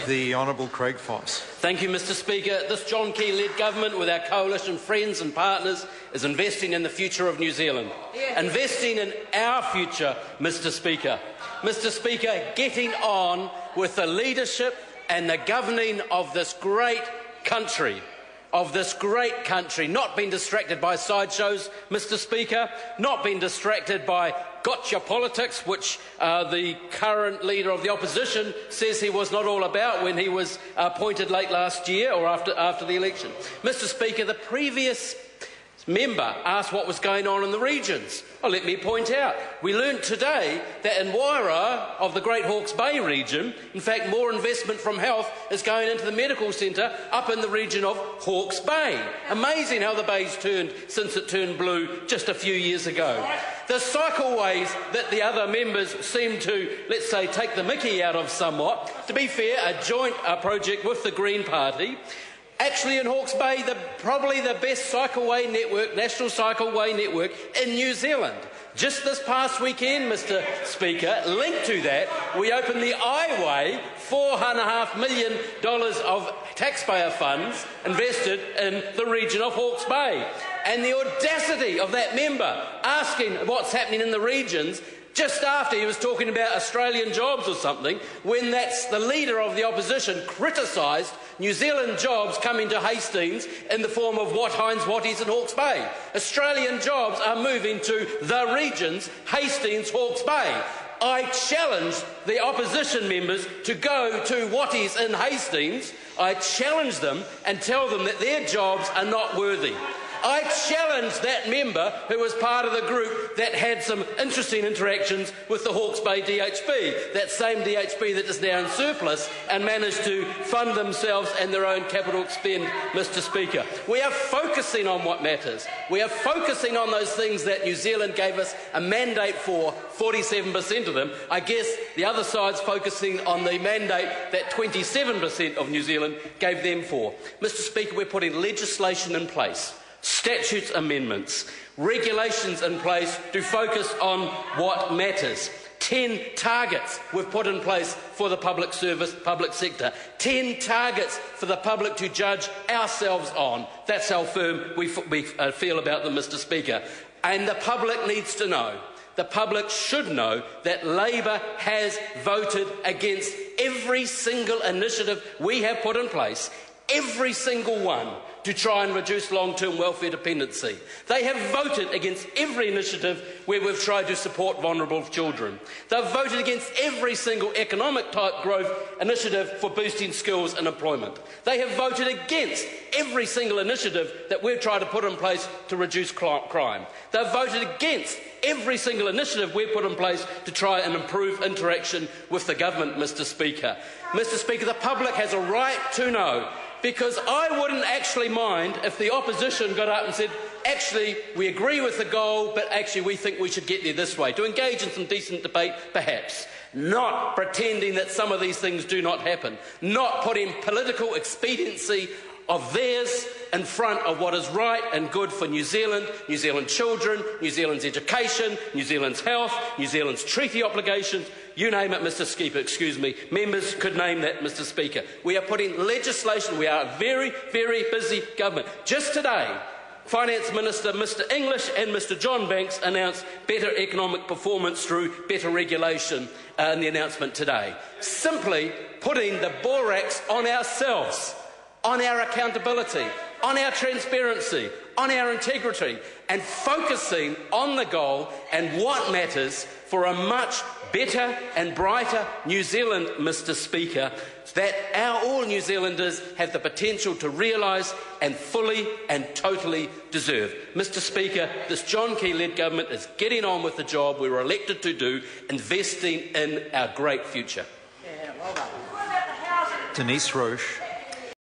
The Honourable Craig Foss. Thank you, Mr Speaker. This John Key-led government, with our coalition friends and partners, is investing in the future of New Zealand. Investing in our future, Mr Speaker. Mr Speaker, getting on with the leadership and the governing of this great country. Not being distracted by sideshows, Mr Speaker, not being distracted by gotcha politics, which the current leader of the opposition says he was not all about when he was appointed late last year or after the election. Mr Speaker, the previous member asked what was going on in the regions. Well, let me point out, we learned today that in Wairau of the Great Hawke's Bay region, in fact, more investment from health is going into the medical centre up in the region of Hawke's Bay. Amazing how the bay's turned since it turned blue just a few years ago. The cycleways that the other members seem to, let's say, take the mickey out of somewhat, to be fair, a joint project with the Green Party. Actually, in Hawke's Bay, probably the best cycleway network, national cycleway network in New Zealand. Just this past weekend, Mr Speaker, linked to that, we opened the iWay, $4.5 million of taxpayer funds invested in the region of Hawke's Bay. And the audacity of that member asking what's happening in the regions just after he was talking about Australian jobs or something, when that's the leader of the opposition criticised New Zealand jobs coming to Hastings in the form of Heinz-Watties and Hawke's Bay. Australian jobs are moving to the regions, Hastings, Hawke's Bay. I challenge the opposition members to go to Watties in Hastings. I challenge them and tell them that their jobs are not worthy. I challenge that member who was part of the group that had some interesting interactions with the Hawke's Bay DHB, that same DHB that is now in surplus and managed to fund themselves and their own capital expend, Mr Speaker. We are focusing on what matters. We are focusing on those things that New Zealand gave us a mandate for, 47% of them. I guess the other side's focusing on the mandate that 27% of New Zealand gave them for. Mr Speaker, we're putting legislation in place, statutes amendments, regulations in place to focus on what matters. 10 targets we've put in place for the public service, public sector. 10 targets for the public to judge ourselves on. That's how firm we feel about them, Mr Speaker. And the public needs to know, the public should know, that Labor has voted against every single initiative we have put in place, every single one, to try and reduce long-term welfare dependency. They have voted against every initiative where we've tried to support vulnerable children. They've voted against every single economic type growth initiative for boosting skills and employment. They have voted against every single initiative that we've tried to put in place to reduce crime. They've voted against every single initiative we've put in place to try and improve interaction with the government, Mr Speaker. Mr Speaker, the public has a right to know, because I wouldn't actually mind if the opposition got up and said, actually, we agree with the goal, but actually we think we should get there this way. To engage in some decent debate, perhaps. Not pretending that some of these things do not happen. Not putting political expediency of theirs in front of what is right and good for New Zealand, New Zealand children, New Zealand's education, New Zealand's health, New Zealand's treaty obligations. You name it, Mr Speaker, excuse me. Members could name that, Mr Speaker. We are putting legislation. We are a very, very busy government. Just today, Finance Minister Mr English and Mr John Banks announced better economic performance through better regulation in the announcement today. Simply putting the borax on ourselves, on our accountability, on our transparency, on our integrity, and focusing on the goal and what matters for a much better and brighter New Zealand, Mr Speaker, that all New Zealanders have the potential to realise and fully and totally deserve. Mr Speaker, this John Key-led government is getting on with the job we were elected to do, investing in our great future. Denise Roche.